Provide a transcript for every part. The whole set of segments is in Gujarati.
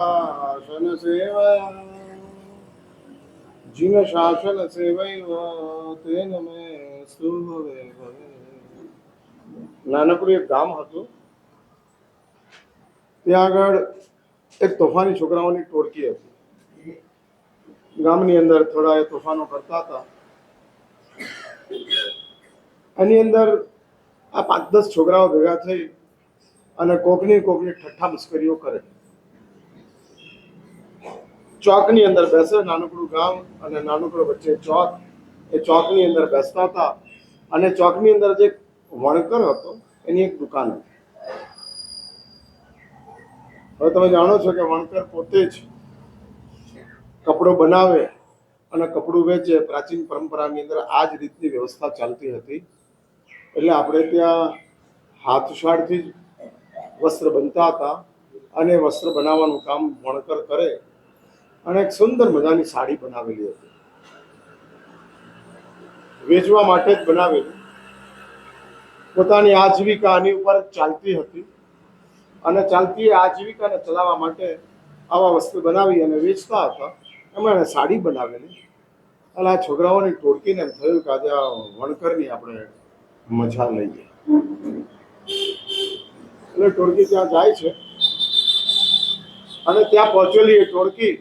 शासन सेवया जिन शासन सेवैव तेन मे सुभवे भवे। નાનકડું એક ગામ હતું. ત્યાં આગળ એક તોફાની છોકરાઓની ટોળકી હતી. ગામની અંદર થોડા એ તોફાનો કરતા હતા. એની અંદર આ 5-10 છોકરાઓ ભેગા થઈ અને કોકની ઠઠ્ઠા મસ્કરીઓ કરે. ચોકની અંદર બેસે, નાનકડું ગામ અને નાનકડો વચ્ચે ચોક. એ ચોકની અંદર બેસતા હતા અને ચોકની અંદર જે વણકર હતો એની એક દુકાન હતી. હવે તમે જાણો છો કે વણકર પોતે જ કપડો બનાવે અને કપડું વેચે. પ્રાચીન પરંપરાની અંદર આ જ રીતની વ્યવસ્થા ચાલતી હતી. એટલે આપણે ત્યાં હાથશાળથી જ વસ્ત્ર બનતા હતા અને વસ્ત્ર બનાવવાનું કામ વણકર કરે અને એક સુંદર મજાની સાડી બનાવેલી હતી, વેચવા માટે જ બનાવેલી. પોતાની આજીવિકા આની ઉપર ચાલતી હતી અને ચાલતી આજીવિકાને ચલાવવા માટે આવા વસ્તુ બનાવી અને વેચતા હતા. એમાં એને સાડી બનાવેલી અને આ છોકરાઓની ટોળકીને એમ થયું કે આજે આ વણકરની આપણે મજા લઈએ. એટલે ટોળકી ત્યાં જાય છે અને ત્યાં પહોંચેલી એ ટોળકી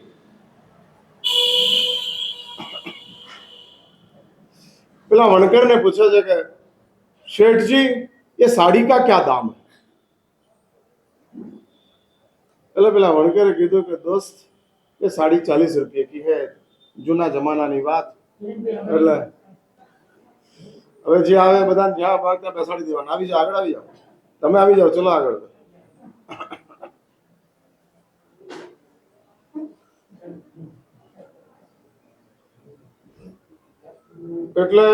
પેલા વણકરને પૂછે છે કે શેઠજી ये साड़ी का क्या दाम है? એટલે પેલા વણકરે કીધું કે દોસ્ત ये साड़ी 40 रुपये की है, જૂના જમાનાની વાત. એટલે હવે જે આવે બધા જ્યાં ભાગતા બેસાડી દેવાના. આવી જાઓ, આગળ આવી જાઓ, તમે આવી જાઓ, ચલો આગળ. એટલે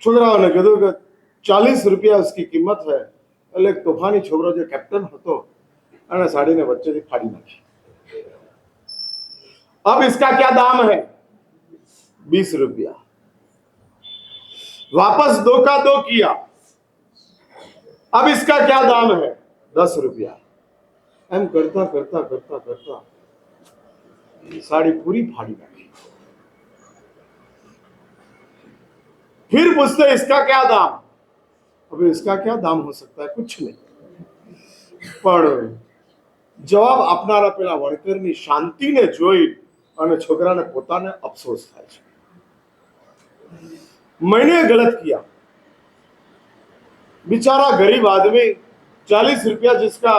છોકરાઓને કીધું કે 40 रुपया उसकी कीमत है. એટલે એક તોફાની છોકરો જે કેપ્ટન હતો અને સાડીને વચ્ચેથી ફાડી નાખી. अब इसका क्या दाम है? 20 रुपया. वापस 2 का 2 किया. अब इसका क्या दाम है? 10 रुपया. એમ કરતા કરતા કરતા કરતા साड़ी पूरी फाड़ी नाखी. फिर पूछते इसका क्या दाम? अभी इसका क्या दाम हो सकता है? कुछ नहीं. પણ જવાબ આપનારા પેલા વણકરની શાંતિને જોઈ અને છોકરાને પોતાને અફસોસ થાય છે. मैंने गलत किया. बेचारा गरीब आदमी 40 रुपया जिसका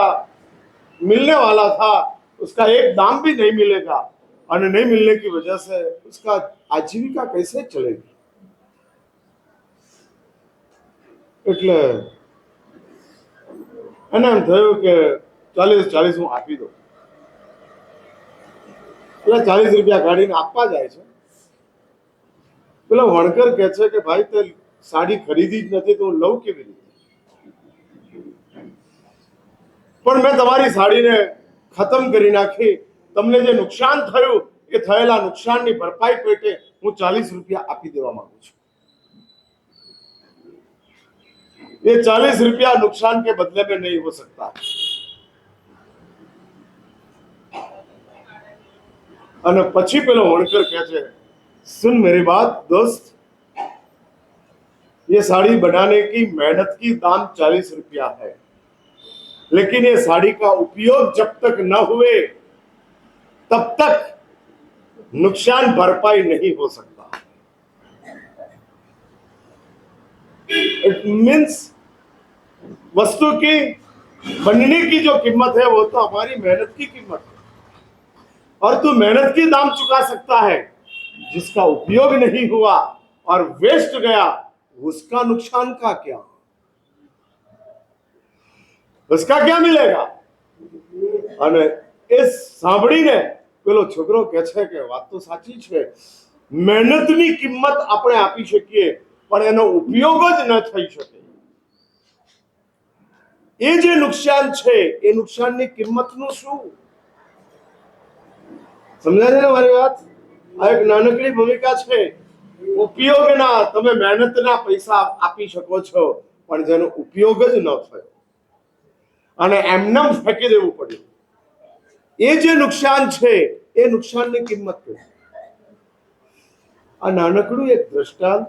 मिलने वाला था उसका एक दाम भी नहीं मिलेगा और नहीं मिलने की वजह से उसका आजीविका कैसे चलेगी? એટલે એને એમ થયું કે 40 હું આપી દઉં. એટલે 40 રૂપિયા કાઢીને આપવા જાય છે. પેલો વણકર કહે છે કે ભાઈ તે સાડી ખરીદી જ નથી તો હું લઉં કેવી રીતે? પણ મેં તમારી સાડીને ખતમ કરી નાખી. તમને જે નુકસાન થયું એ થયેલા નુકસાનની ભરપાઈ પેટે હું 40 રૂપિયા આપી દેવા માંગુ છું. ये 40 रुपया नुकसान के बदले में नहीं हो सकता. અને પછી પેલો વણકર કહે છે सुन मेरी बात दोस्त, ये साड़ी बनाने की मेहनत की दाम 40 रुपया है, लेकिन ये साड़ी का उपयोग जब तक न हुए तब तक नुकसान भरपाई नहीं हो सकता. इट मीन्स वस्तु की बनने की जो कीमत है वो तो हमारी मेहनत की कीमत है, और तू मेहनत की दाम चुका सकता है. जिसका उपयोग नहीं हुआ और वेस्ट गया उसका नुकसान का क्या? उसका क्या मिलेगा? અને એ સાંભળીને પેલો છોકરો કહે છે કે વાત તો સાચી છે. મહેનતની કિંમત આપણે આપી શકીએ પણ એનો ઉપયોગ જ ન થઈ શકે. એ જે નુકસાન છે એ નુકસાનની કિંમતનું શું? સમજાય છે ને મારી વાત? આ એક નાનકડી ભૂમિકા છે. ઉપયોગના તમે મહેનતના પૈસા આપી શકો છો પણ જેનો ઉપયોગ જ ન થયો અને એમને ફેંકી દેવું પડ્યું. એ જે નુકસાન છે એ નુકસાનની કિંમત કેટલી? આ નાનકડું એક દ્રષ્ટાંત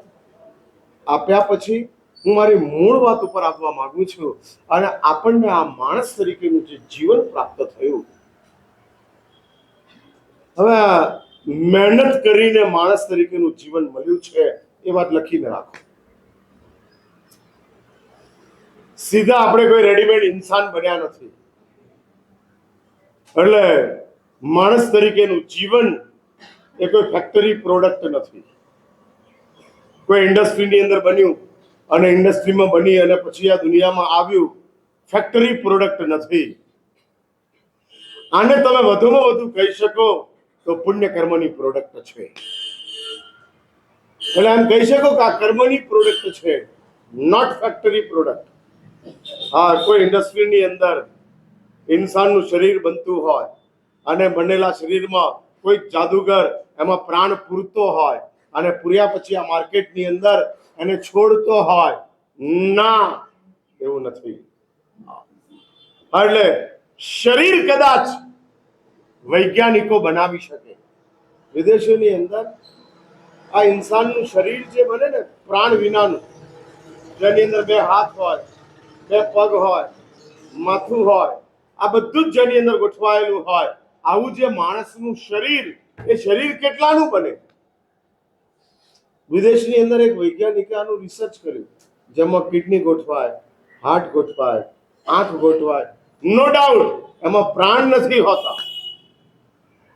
આપ્યા પછી હું મારી મૂળ વાત ઉપર આવવા માંગુ છું. અને આપણને આ માણસ તરીકેનું જે જીવન પ્રાપ્ત થયું, હવે મહેનત કરીને માણસ તરીકેનું જીવન મળ્યું છે એ વાત લખીને રાખો. સીધા આપણે કોઈ રેડીમેડ ઇન્સાન બન્યા નથી. એટલે માણસ તરીકેનું જીવન એ કોઈ ફેક્ટરી પ્રોડક્ટ નથી. કોઈ ઇન્ડસ્ટ્રીની અંદર બન્યું અને ઇન્ડસ્ટ્રીમાં બની અને પછી આ દુનિયામાં આવ્યું, ફેક્ટરી પ્રોડક્ટ નથી. આને તમે વધુમાં વધુ કહી શકો તો પુણ્ય કર્મની પ્રોડક્ટ છે. એટલે એમ કહી શકો કે આ કર્મની પ્રોડક્ટ છે, નોટ ફેક્ટરી પ્રોડક્ટ. હા, કોઈ ઇન્ડસ્ટ્રીની અંદર ઇન્સાનનું શરીર બનતું હોય અને બનેલા શરીરમાં કોઈ જાદુગર એમાં પ્રાણ પૂરતો હોય અને પૂર્યા પછી આ માર્કેટની અંદર એને છોડતો હોય, ના, એવું નથી. એટલે શરીર કદાચ વૈજ્ઞાનિકો બનાવી શકે. વિદેશોની અંદર આ ઇન્સાનનું શરીર જે બને ને પ્રાણ વિનાનું, જેની અંદર બે હાથ હોય, બે પગ હોય, માથું હોય, આ બધું જ જેની અંદર ગોઠવાયેલું હોય, આવું જે માણસનું શરીર, એ શરીર કેટલાનું બને? વિદેશની અંદર એક વૈજ્ઞાનિકે આનું રિસર્ચ કર્યું, જેમાં કિડની ગોઠવાય, હાર્ટ ગોઠવાય, આંખ ગોઠવાય. નો ડાઉટ એમાં પ્રાણ નથી હોતા.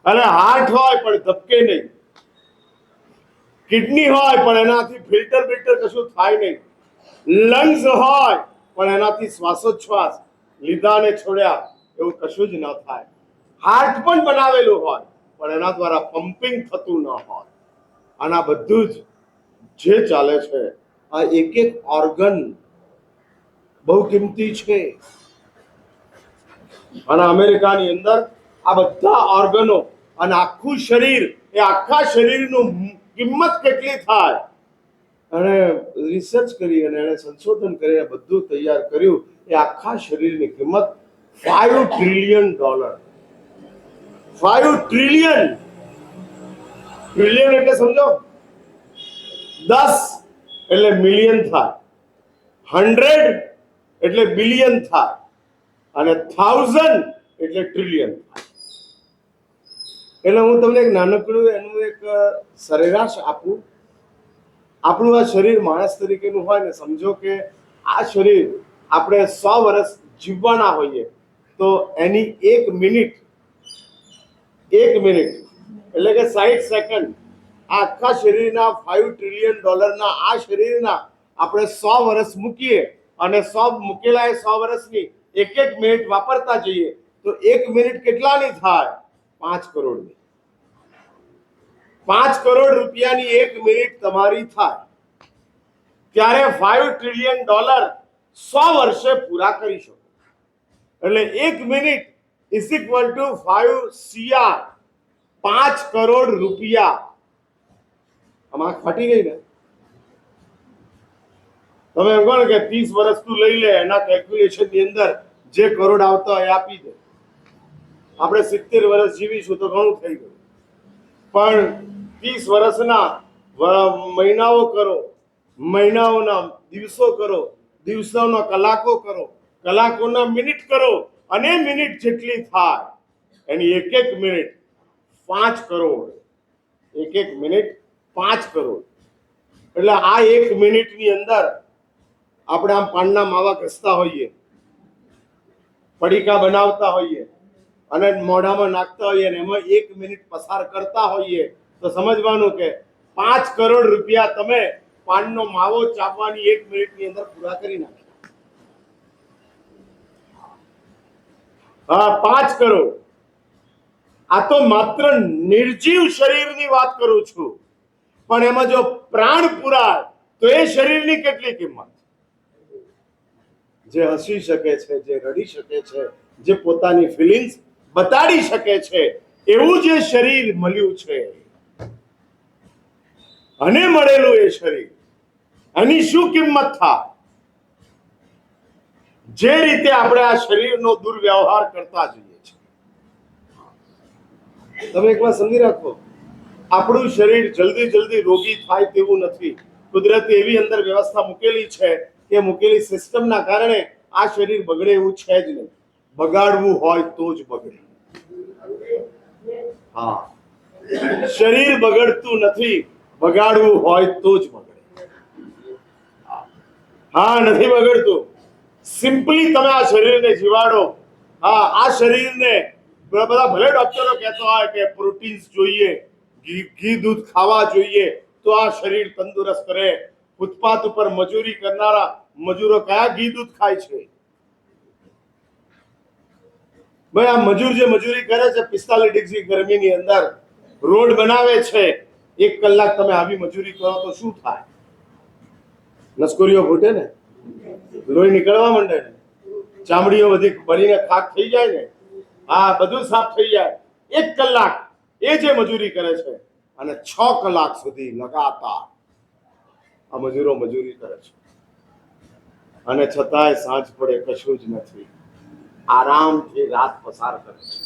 અને હાર્ટ હોય પણ ધબકે નહીં, કિડની હોય પણ એનાથી ફિલ્ટર કશું થાય નહીં, લંગ્સ હોય પણ એનાથી શ્વાસોચ્છ્વાસ લીધા અને છોડ્યા એવું કશું જ ન થાય. હાર્ટ પણ બનાવેલું હોય પણ એના દ્વારા પમ્પિંગ થતું ન હોય. અને આ બધું જ જે ચાલે છે, આ એક એક ઓર્ગન બહુ કિંમતી છે. અને અમેરિકાની અંદર આ બધા ઓર્ગનો અને આખું શરીર, એ આખા શરીરનું કિંમત કેટલી થાય, અને રિસર્ચ કરી અને એને સંશોધન કરીને બધું તૈયાર કર્યું. એ આખા શરીરની કિંમત $5 ટ્રિલિયન. 5 ટ્રિલિયન. ટ્રિલિયન એટલે સમજો, 10 એટલે મિલિયન થાય, 100 એટલે બિલિયન થાય, અને 1000 એટલે ટ્રિલિયન થાય. એટલે હું તમને એક નાનકડું એનું એક સરેરાશ આપું. આપણું આ શરીર માણસ તરીકેનું હોય ને, સમજો કે આ શરીર આપણે 100 વર્ષ જીવવાના હોઈએ તો એની 1 મિનિટ એટલે કે 60 સેકન્ડ, આખા શરીરના $5 ટ્રિલિયન આ શરીરના આપણે 100 વર્ષ મૂકીએ અને 100 મૂકેલા એ 100 વર્ષની એક મિનિટ વાપરતા જઈએ તો 1 મિનિટ કેટલાની થાય? 5 કરોડની. 5 કરોડ રૂપિયાની 1 મિનિટ તમારી થાય. ત્યારે $5 ટ્રિલિયન 100 વર્ષે પૂરા કરી શકો. એટલે 1 minute is equal to 5 CR, 5 crore રૂપિયા. આમાં ફાટી ગઈ ને? તમે એમ કહો ને કે 30 વર્ષ તું લઈ લે, એના કેલ્ક્યુલેશન ની અંદર જે કરોડ આવતા હોય આપી દે. આપણે 70 વર્ષ જીવીશું તો ઘણું થઈ ગયું. પણ 30 વર્ષના મહિનાઓ કરો, મહિનાઓના દિવસો કરો, દિવસોના કલાકો કરો, કલાકોના મિનિટ કરો, અને મિનિટ જેટલી થાય એની એક મિનિટ 5 કરોડ. એક મિનિટ 5 કરોડ. એટલે આ 1 મિનિટની અંદર આપણે આમ પાનના માવા ઘસતા હોઈએ, પડીકા બનાવતા હોઈએ અને મોઢામાં નાખતા હોઈએ, અને એમાં 1 મિનિટ પસાર કરતા હોઈએ તો સમજવાનું કે 5 કરોડ રૂપિયા તમે પાનનો માવો ચાપવાની 1 મિનિટની અંદર પૂરા કરી નાખ્યા. હા, 5 કરોડ. આ તો માત્ર નિર્જીવ શરીરની વાત કરું છું, પણ એમાં જો પ્રાણ પુરાય તો એ શરીરની કેટલી કિંમત? જે હસી શકે છે, જે રડી શકે છે, જે પોતાની ફિલિંગ્સ બતાડી શકે છે, એવું જે શરીર મળ્યું છે, અને મળેલું એ શરીર, એની શું કિંમત થાય? જે રીતે આપણે આ શરીરનો દુર્વ્યવહાર કરતા જઈએ છીએ, તમે એક વાત સમજી રાખો, આપણું શરીર જલ્દી જલ્દી રોગી થાય તેવું નથી. કુદરતે એવી અંદર વ્યવસ્થા મૂકેલી છે કે મૂકેલી સિસ્ટમના કારણે આ શરીર બગડે એવું છે જ નહીં. બગાડવું હોય તો જ બગડે. હા, શરીર બગડતું નથી, બગાડવું હોય તો જ બગડે. હા, નથી બગડતું. સિમ્પલી તમે આ શરીરને જીવાડો. હા, આ શરીરને બધા ભલે ડોક્ટરો કહેતો હોય કે પ્રોટીન્સ જોઈએ, ઘી દૂધ ખાવા જોઈએ તો આ શરીર તંદુરસ્ત રહે. ફૂટપાથ ઉપર મજૂરી કરનારા મજૂરો કયા ઘી દૂધ ખાય છે? ભાઈ, આ મજૂર જે મજૂરી કરે છે 45 ડિગ્રી ગરમીની અંદર રોડ બનાવે છે, 1 કલાક તમે આવી મજૂરી કરો તો શું થાય? નસકોરીઓ ફૂટે ને, લોહી નીકળવા માંડે ને, ચામડીઓ બધી બળીને ખાક થઈ જાય ને. હા, બધું સાફ થઈ જાય. 1 કલાક એ જે મજૂરી કરે છે અને 6 કલાક સુધી લગાતાર આ મજૂરો મજૂરી કરે છે અને છતાંય સાંજ પડે કશું જ નથી. આરામથી રાત પસાર કરે છે.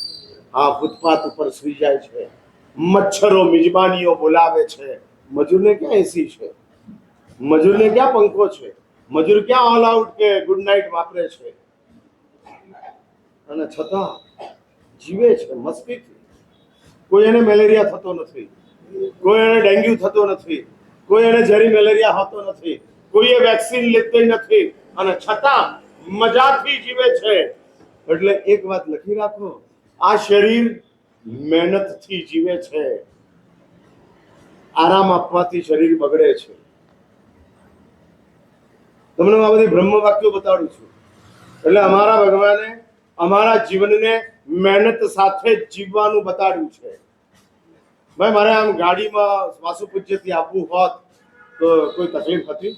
આ ફૂટપાથ ઉપર સુઈ જાય છે. મચ્છરો મિજબાનીઓ બોલાવે છે. મજૂરને ક્યાં એસી છે? મજૂરને ક્યાં પંખો છે? મજૂર ક્યાં ઓલ આઉટ કે ગુડ નાઇટ વાપરે છે? અને છતાં જીવે છે મસ્તીથી. કોઈ એને મેલેરિયા થતો નથી, કોઈ એને ડેન્ગ્યુ થતો નથી, કોઈ એને ઝેરી મેલેરિયા હોતો નથી, કોઈએ વેક્સિન લેતી નથી અને છતાં મજાથી જીવે છે. એટલે એક વાત લખી રાખો, આ શરીર મહેનતથી જીવે છે. આરામ આપવાથી શરીર બગડે છે. તમને આ બધી બ્રહ્મ વાક્યો બતાડું છું. એટલે અમારા ભગવાને અમારા જીવનને મહેનત સાથે જ જીવવાનું બતાડ્યું છે. ભાઈ, મારે આમ ગાડીમાં વાસુ પૂજ્યથી આપવું હોત તો કોઈ તકલીફ હતી?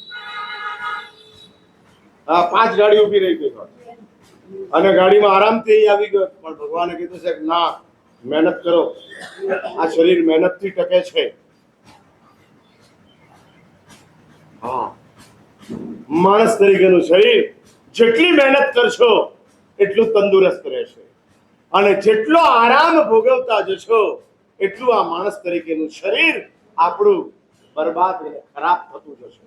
હા, 5 ગાડી ઊભી રહી ગઈ હોત અને ગાડીમાં આરામથી આવી ગયો, પણ ભગવાને કીધું છે કે ના, મહેનત કરો. આ શરીર મહેનતથી ટકે છે. હા, માણસ તરીકેનું શરીર જેટલી મહેનત કરશો એટલું તંદુરસ્ત રહેશે અને જેટલો આરામ ભોગવતા જશો એટલું આ માણસ તરીકેનું શરીર આપણું બરબાદ અને ખરાબ થતું જશે.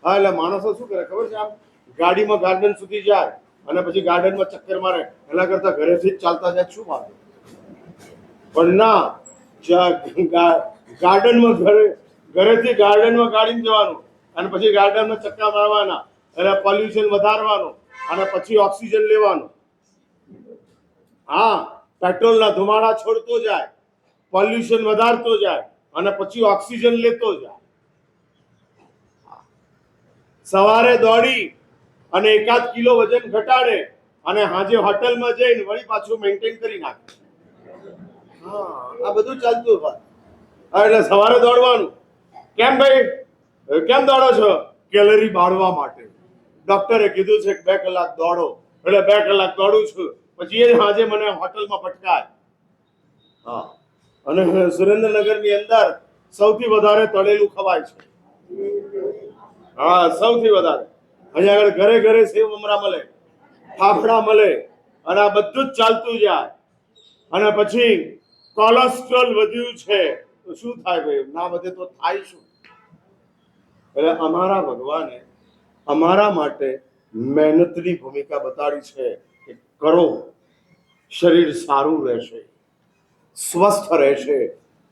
હા, એટલે માણસો શું કરે ખબર છે? આમ ગાડીમાં ગાર્ડન સુધી જાય અને પછી ગાર્ડનમાં ચક્કર મારે, એના કરતા ઘરેથી જ ચાલતા જાય શું વાંધો? પણ ના, ગાર્ડનમાં ઘરેથી ગાર્ડનમાં ગાડીમાં જવાનું અને પછી ગાર્ડનમાં ચક્કા મારવાના, એટલે પોલ્યુશન વધારવાનું અને પછી ઓક્સિજન લેવાનું. હા, પેટ્રોલના ધુમાડા છોડતો જાય, પોલ્યુશન વધારતો જાય અને પછી ઓક્સિજન લેતો જાય. સવારે દોડી અને 1 કિલો વજન ઘટાડે અને હાજે હોટલમાં જઈને વળી પાછું મેન્ટેન કરી નાખે. હા, આ બધું ચાલતું હોય. હા, એટલે સવારે દોડવાનું. કેમ ભાઈ, કેમ દોડો છો? કેલરી બાળવા માટે. ડોક્ટરે કીધું છે કે 2 કલાક દોડો. એટલે 2 કલાક દોડું છું, પછી એ હાજે મને હોટલમાં પટકાય. હા, અને સુરેન્દ્રનગરની અંદર સૌથી વધારે તળેલું ખવાય છે. હા, સૌથી વધારે. અહીંયા આગળ ઘરે ઘરે સેવ મમરા મળે, ફાફડા મળે અને આ બધું જ ચાલતું જાય. અને પછી કોલેસ્ટ્રોલ વધ્યું છે તો શું થાય ભાઈ? ના વધે તો થાય શું? એટલે અમારા ભગવાને અમારા માટે મહેનતની ભૂમિકા બતાડી છે કે કરો, શરીર સારું રહેશે, સ્વસ્થ રહેશે.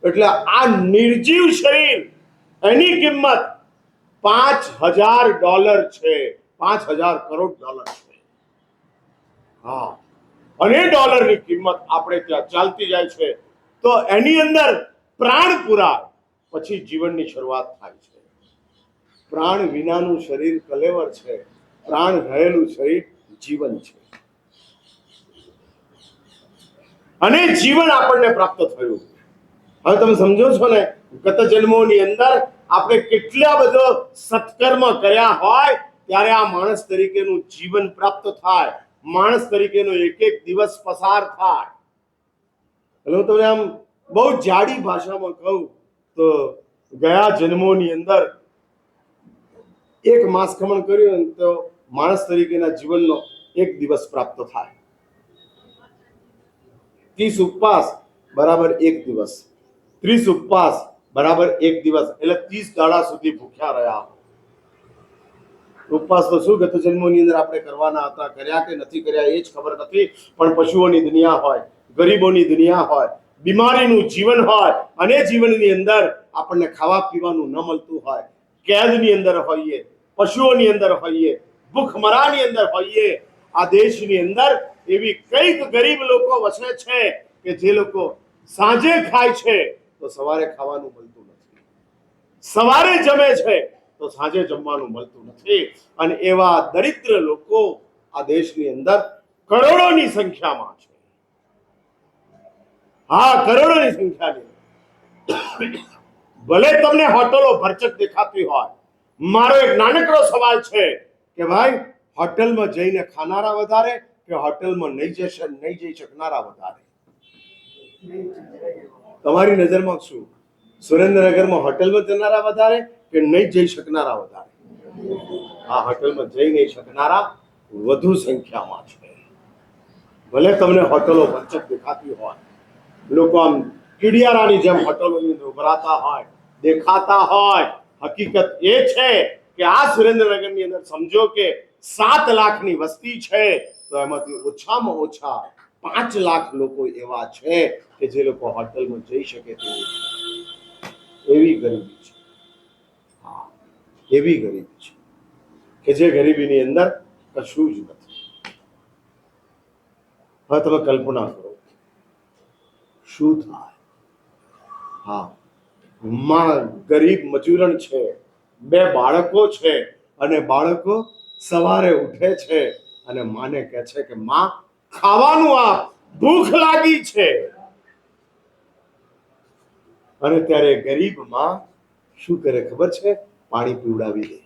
એટલે આ નિર્જીવ શરીર, એની કિંમત $5000 છે. $5000 છે. હા, અને ડોલરની કિંમત આપણે ત્યાં ચાલતી જાય છે. તો એની અંદર પ્રાણ પુરાય પછી જીવનની શરૂઆત થાય છે. પ્રાણ વિનાનું શરીર કલેવર છે, પ્રાણ રહેલું શરીર જીવન છે. અને જીવન આપણને પ્રાપ્ત થયું. હવે તમે સમજો છો ને, ગત જન્મોની અંદર આપણે કેટલા બધો સત્કર્મ કર્યા હોય ત્યારે આ માણસ તરીકેનું જીવન પ્રાપ્ત થાય, માણસ તરીકેનો એક એક દિવસ પસાર થાય. એટલે હું તમને આમ બહુ જાડી ભાષામાં કહું તો ગયા જન્મોની અંદર એક માસ ખમણ કર્યું તો માણસ તરીકેના જીવનનો એક દિવસ પ્રાપ્ત થાય. 30 ઉપવાસ બરાબર 1 દિવસ, 30 ઉપવાસ બરાબર 1 દિવસ, એટલે 30 દાડા સુધી ભૂખ્યા રહ્યા. ઉપવાસ તો શું ગત જન્મોની અંદર આપણે કરવાના હતા, કર્યા કે નથી કર્યા એ જ ખબર નથી, પણ પશુઓની દુનિયા હોય, ગરીબોની દુનિયા હોય, બીમારીનું જીવન હોય, અને જીવનની અંદર આપણને ખાવા પીવાનું ન મળતું હોય, કેદની અંદર હોઈએ, પશુઓની અંદર હોઈએ, ભૂખમરાની અંદર હોઈએ, આ દેશની અંદર એવી કઈક ગરીબ લોકો વસે છે કે જે લોકો સાંજે ખાય છે તો સવારે ખાવાનું મળતું નથી, સવારે જમે છે તો સાંજે જમવાનું મળતું નથી. અને એવા દરિદ્ર લોકો આ દેશની અંદર કરોડોની સંખ્યામાં છે. હા, કરોડોની સંખ્યાની. ભલે તમને હોટલો ભરચક દેખાતી હોય, મારો એક નાનકડો સવાલ છે કે ભાઈ, હોટલમાં જઈને ખાનારા વધારે કે હોટલમાં નહીં જઈ શકનારા વધારે? તમારી નજરમાં શું? સુરેન્દ્રનગરમાં હોટલમાં જનારા વધારે કે નહીં જઈ શકનારા વધારે? આ હોટલમાં જઈ નહીં શકનારા વધુ સંખ્યામાં છે. ભલે તમને હોટલો ભરચક દેખાતી હોય, લોકો આમ કીડિયારાની જેમ હોટલોની અંદર ઉભરાતા હોય, દેખાતા હોય, હકીકત એ છે કે આ સુરેન્દ્રનગરની અંદર સમજો કે 7 લાખની વસ્તી છે, તો એમાંથી ઓછામાં ઓછા 5 લાખ લોકો એવા છે કે જે લોકો હોટલમાં જઈ શકે તેવું છે. એવી ગરીબી છે. હા, એવી ગરીબી છે કે જે ગરીબીની અંદર કશું જ નથી. હવે તમે કલ્પના કરો શું થાય. હા, માં ગરીબ મજૂરણ છે, 2 બાળકો છે, અને બાળકો સવારે ઉઠે છે અને માને કહે છે કે માં ખાવાનું આપ, ભૂખ લાગી છે. અને ત્યારે ગરીબ માં શું કરે ખબર છે? પાણી પીવડાવી દે,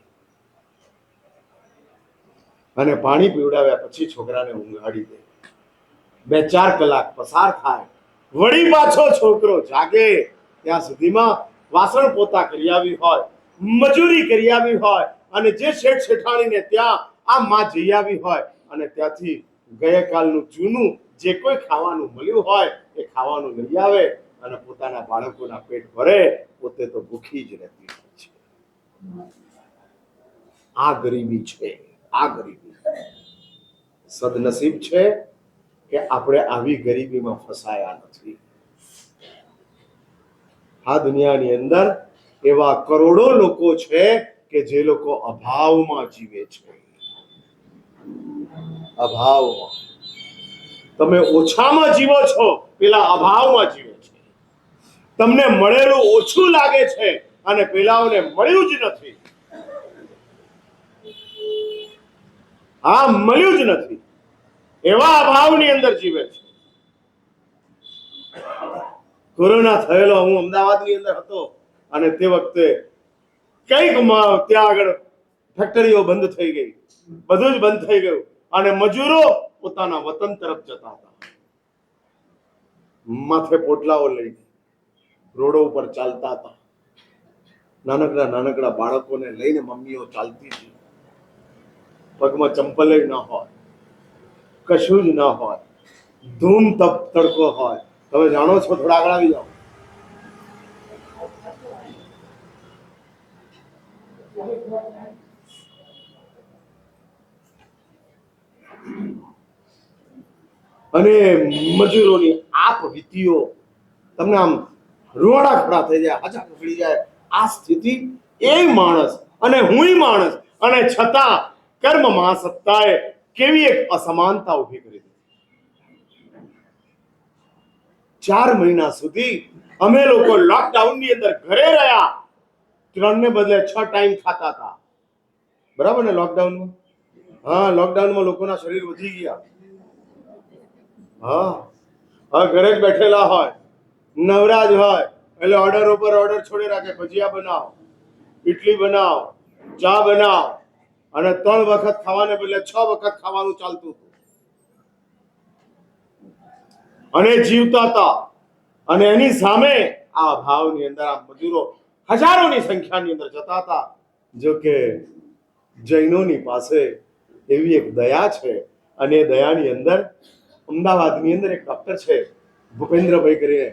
અને પાણી પીવડાવ્યા પછી છોકરાને ઊંઘાડી દે. 2-4 કલાક પસાર થાય, વળી પાછો છોકરો જાગે ત્યાં સુધીમાં વાસણ પોતા કરી આવી હોય, મજૂરી કરી આવી હોય, અને જે શેઠ શેઠાણીને ત્યાં આ માં જઈ આવી હોય, અને ત્યાંથી ગઈકાલનું જૂનું જે કોઈ ખાવાનું મળ્યું હોય એ ખાવાનું લઈ આવે અને પોતાના બાળકોના પેટ ભરે, પોતે તો ભૂખી જ રહેતી હોય છે. આ ગરીબી છે. આ ગરીબી સદનસીબ છે કે આપણે આવી ગરીબીમાં ફસાયા નથી. આ દુનિયાની અંદર એવા કરોડો લોકો છે કે જે લોકો અભાવમાં જીવે છે. અભાવમાં. તમે ઓછામાં જીવો છો, પેલા અભાવમાં જીવે છે. તમને મળેલું ઓછું લાગે છે અને પેલાઓને મળ્યું જ નથી. હા, મળ્યું જ નથી, એવા અભાવની અંદર જીવે છે. કોરોના થયેલો, હું અમદાવાદની અંદર હતો, અને તે વખતે કઈક ત્યાં આગળ ફેક્ટરીઓ બંધ થઈ ગઈ, બધું જ બંધ થઈ ગયું, અને મજૂરો પોતાના વતન તરફ જતા હતા, માથે પોટલાઓ લઈને રોડો ઉપર ચાલતા હતા. નાનકડા નાનકડા બાળકોને લઈને મમ્મીઓ ચાલતી હતી, પગમાં ચંપલ ન હોય, કશું જ ન હોય, ધૂમ તડકો હોય. તમે જાણો છો, થોડા આગળ આવી જાઓ. અને મજૂરોની આપ વીતીઓ તમને આમ રૂવાડા ખડા થઈ જાય, હાજા પકડી જાય. આ સ્થિતિ એ માણસ અને હુંય માણસ, અને છતાં કર્મ મહાસત્તાએ કેવી એક અસમાનતા ઊભી કરી દીધી. 4 મહિના સુધી અમે લોકો લોકડાઉનની અંદર ઘરે રહ્યા, 3 ને બદલે 6 ટાઈમ ખાતા હતા. બરાબર ને? લોકડાઉનમાં, હા, લોકડાઉનમાં લોકોના શરીર વધી ગયા. હા, હા, ઘરે જ બેઠેલા હોય, નવરાજ હોય, એટલે ઓર્ડર ઉપર ઓર્ડર છોડી રાખે. ભજીયા બનાવ, ઇડલી બનાવ, ચા બનાવ, અને 3 વખત ખાવાને બદલે 6 વખત ખાવાનું ચાલતું હતું, અને જીવતા હતા. અને એની સામે આ ભાવની અંદર આ મજૂરો હજારોની સંખ્યાની અંદર જતા હતા. જો કે જૈનોની પાસે એવી એક દયા છે, અને દયાની અંદર અમદાવાદની અંદર એક ડોક્ટર છે, ભૂપેન્દ્રભાઈ કરીને,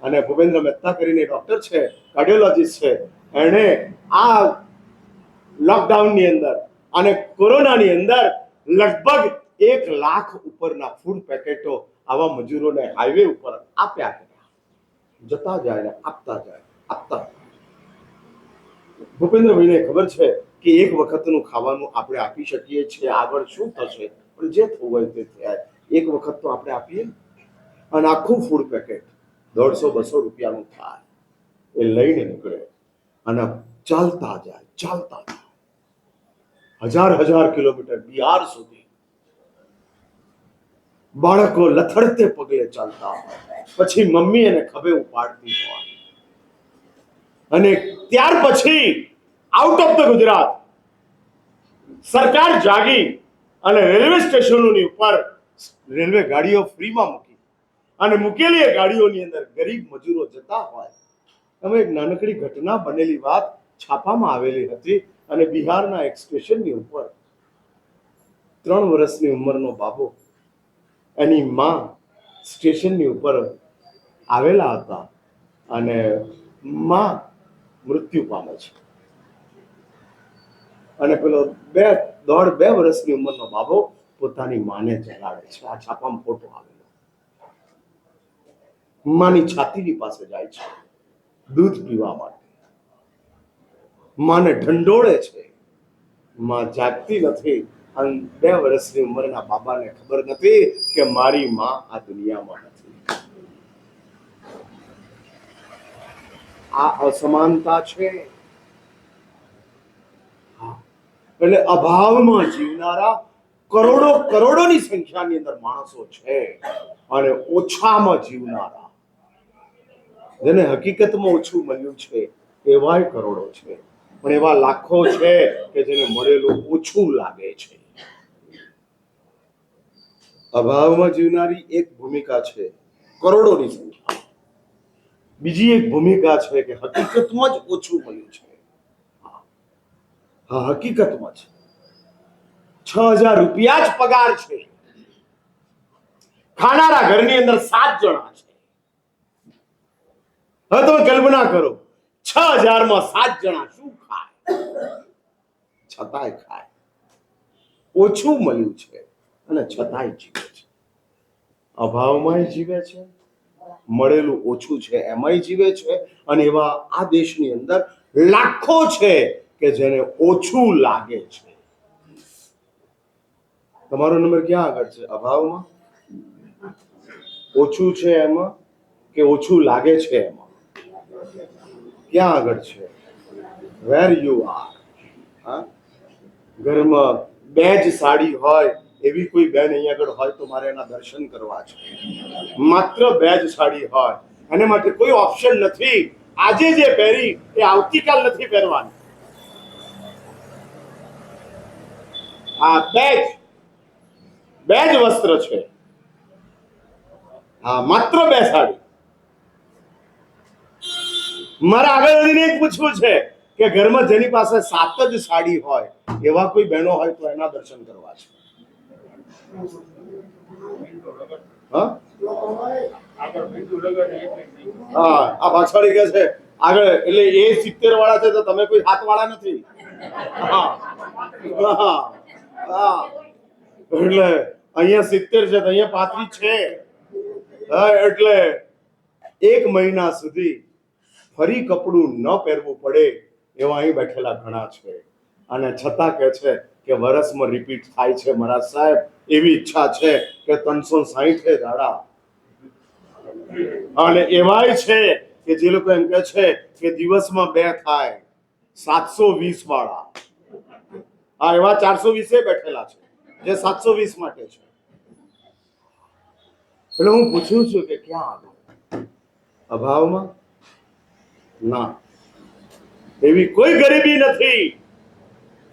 અને ભૂપેન્દ્ર મહેતા કરીને ડોક્ટર છે, કાર્ડિયોલોજીસ્ટ છે, એણે આ લોકડાઉનની અંદર અને કોરોનાની અંદર લગભગ 1 લાખ ઉપરના ફૂડ પેકેટો આવા મજૂરોને હાઈવે ઉપર આપ્યા કર્યા. જતા જાય ને આપતા જાય, આપતા જાય. ભૂપેન્દ્રભાઈને ખબર છે કે એક વખતનું ખાવાનું આપણે આપી શકીએ છીએ, આગળ શું થશે પણ જે થવું હોય તે થાય, એક વખત તો આપણે આપીએ. અને આખું ફૂડ પેકેટ 150-200 રૂપિયાનું થાય એ લઈને નીકળે અને ચાલતા જાય, ચાલતા જાય, હજાર કિલોમીટર બિહાર સુધી. બાળકો લથડતે પગલે ચાલતા હોય, પછી મમ્મી એને ખભે ઉપાડતી હોય. અને ત્યાર પછી આઉટ ઓફ ધ ગુજરાત સરકાર જાગી અને રેલવે સ્ટેશનોની ઉપર રેલવે ગાડીઓ ફ્રીમાં મૂકી, અને મૂકેલી એ ગાડીઓની અંદર ગરીબ મજૂરો જતા હોય. અમે એક નાનકડી ઘટના બનેલી વાત છાપામાં આવેલી હતી, અને બિહારના એક સ્ટેશનની ઉપર 3 વર્ષની ઉંમરનો બાબો, એની માં સ્ટેશનની ઉપર આવેલા હતા, અને માં મૃત્યુ પામે છે, અને પેલો 1.5-2 વર્ષની ઉંમરનો બાબો પોતાની માને જગાડે છે. આ છાપામાં ફોટો આવેલો. માની છાતીની પાસે જાય છે દૂધ પીવા માટે, માને ઢંઢોળે છે. માં જાગતી નથી, અને 2 વર્ષની ઉંમરના બાબાને ખબર નથી કે મારી માં આ દુનિયામાં નથી. આ અસમાનતા છે. એટલે અભાવમાં જીવનારા કરોડોની સંખ્યાની અંદર માણસો છે, અને ઓછામાં જીવનારા, જેને હકીકતમાં ઓછું મળ્યું છે એવાય કરોડો છે, પણ એવા લાખો છે કે જેને મળેલું ઓછું લાગે છે. અભાવમાં જીવનારી એક ભૂમિકા છે, કરોડોની સંખ્યા. બીજી એક ભૂમિકા છે કે હકીકતમાં જ ઓછું મળ્યું છે. હા, હકીકતમાં જ 6,000 રૂપિયા જ પગાર છે. ખાનારા ઘરની અંદર 7 જણા છે. હવે તમે કલ્પના કરો, 6,000 માં 7 જણા શું ખાય? છતાંય ખાય. ઓછું મળ્યું છે અને છતાંય જીવે છે. અભાવમાંય જીવે છે, મળેલું ઓછું છે એમાંય જીવે છે, અને એવા આ દેશની અંદર લાખો છે કે જેને ઓછું લાગે છે. તમારો નંબર ક્યાં આગળ છે? અભાવમાં, ઓછું છે એમાં, કે ઓછું લાગે છે એમાં? ક્યાં આગળ છે? વેર યુ આર. હા, ઘરમાં 2 જ સાડી હોય એવી કોઈ બેન અહીંયા આગળ હોય તો મારે એના દર્શન કરવા છે. માત્ર 2 જ સાડી હોય, એને માટે કોઈ ઓપ્શન નથી. આજે જે પહેરી એ આવતીકાલ નથી પહેરવાની. આ 2 જ વસ્ત્ર છે. હા, માત્ર 2 સાડી. મારે આગળ વધીને એક પૂછવું છે કે ઘરમાં જેની પાસે 7 જ સાડી હોય એવા કોઈ બહેનો હોય તો એના દર્શન કરવા છે. હા, આ પાછળ કે છે આગળ, એટલે એ 70 વાળા છે તો તમે કોઈ 7 વાળા નથી. હા, એટલે અહીંયા 70 છે તો અહીંયા 35 છે. હા, એટલે 1 મહિના સુધી ફરી કપડું ન પહેરવું પડે એવા અહીં બેઠેલા ઘણા છે, અને છતાં કહે છે કે વર્ષમાં રિપીટ થાય છે મારા સાહેબ. એવી ઈચ્છા છે કે 360 દાડા. અને એવાય છે કે જે લોકો એમ કહે છે કે દિવસમાં 2 થાય, 720 વાળા. હા, એવા 420 બેઠેલા છે જે 720 માટે છે. એટલે હું પૂછું છું કે ક્યાં આગળ? અભાવમાં? ના, એવી કોઈ ગરીબી નથી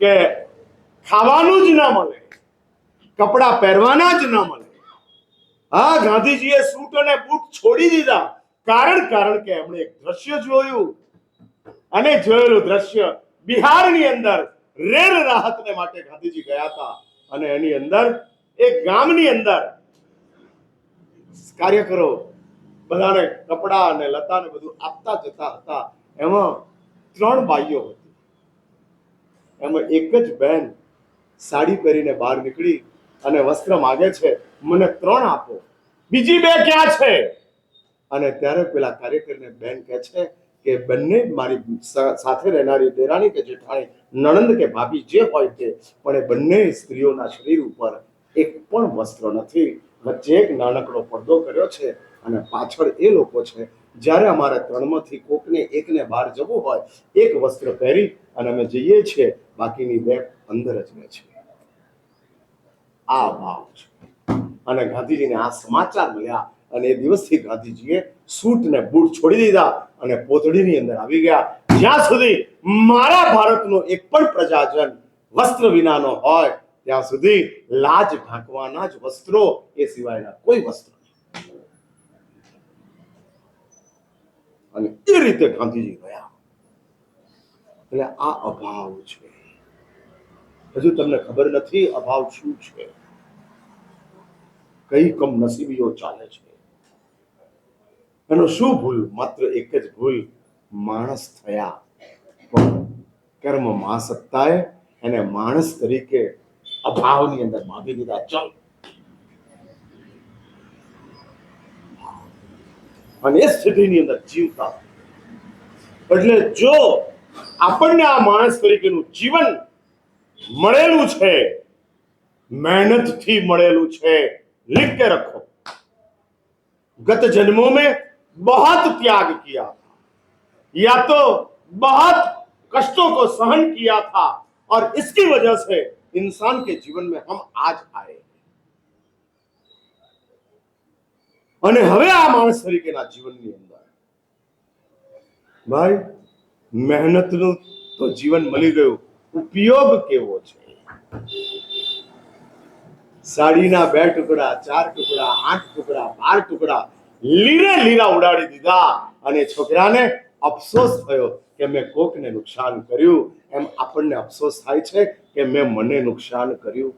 કે ખાવાનું જ ના મળે, કપડા પહેરવાના જ ના મળે. હા, ગાંધીજીએ સૂટ અને બૂટ છોડી દીધા. કારણ કે એમણે એક દ્રશ્ય જોયું, અને જોયેલું દ્રશ્ય બિહારની અંદર રેલ રાહતને માટે ગાંધીજી ગયા હતા, અને એની અંદર એક ગામની અંદર કાર્યકરો બધાને કપડા અને લતા ને બધું આપતા જતા હતા. એમાં 3 બાઈઓ હતી. એમાં એક જ બહેન સાડી પહેરીને બહાર નીકળી અને વસ્ત્ર માગે છે, મને 3 આપો, બીજી 2 ક્યાં છે? અને ત્યારે પેલા કાર્યકરને બેન કહે છે કે બંને મારી સાથે રહેનારી દેરાણી કે જેઠાણી, નણંદ કે ભાભી જે હોય તે, પણ એ બંને સ્ત્રીઓના શરીર ઉપર એક પણ વસ્ત્ર નથી. વચ્ચે એક નાનકડો પડદો કર્યો છે અને પાછળ એ લોકો છે. જ્યારે અમારે 3માંથી કોકને એકને બહાર જવું હોય, એક વસ્ત્ર પહેરી અને અમે જઈએ છીએ, બાકીની 2 અંદર જ રહે છે. આ ભાવ છે. અને ગાંધીજીને આ સમાચાર મળ્યા અને એ દિવસથી ગાંધીજીએ સૂટ ને બૂટ છોડી દીધા અને પોતડીની અંદર આવી ગયા. જ્યાં સુધી મારા ભારતનો એક પણ પ્રજાજન વસ્ત્ર વિનાનો હોય, ત્યાં સુધી લાજ ઢાંકવાના જ વસ્ત્રો, એ સિવાયના કોઈ વસ્ત્ર નહીં. અને એ રીતે ગાંધીજી ગયા. એટલે આ અભાવ છે. હજુ તમને ખબર નથી અભાવ શું છે. કઈ કમનસીબીઓ ચાલે છે. એનો શું ભૂલ? માત્ર એક જ ભૂલ, માણસ થયા પણ કર્મ મહાસત્તાએ એને માણસ તરીકે અભાવની અંદર બાંધી દીધા. ચાલ, અને એ સ્થિતિની અંદર જીવતા. એટલે જો આપણને આ માણસ તરીકેનું જીવન મળેલું છે, मेहनत મળેલું છે, लिख के रखो, गत जन्मों में बहुत त्याग किया था, या तो बहुत कष्टों को सहन किया था, और इसकी वजह से इंसान के जीवन में हम आज आए. અને હવે આ માણસ તરીકેના જીવનની અંદર ભાઈ મહેનતનું તો જીવન મળી ગયું, ઉપયોગ કેવો છે? સાડીના 2 ટુકડા, 4 ટુકડા, 8 ટુકડા, 12 ટુકડા લીરે લીરા ઉડાડી દીધા. અને છોકરાને અફસોસ થયો કે મેં કોકને નુકસાન કર્યું. એમ આપણને અફસોસ થાય છે કે મેં મને નુકસાન કર્યું.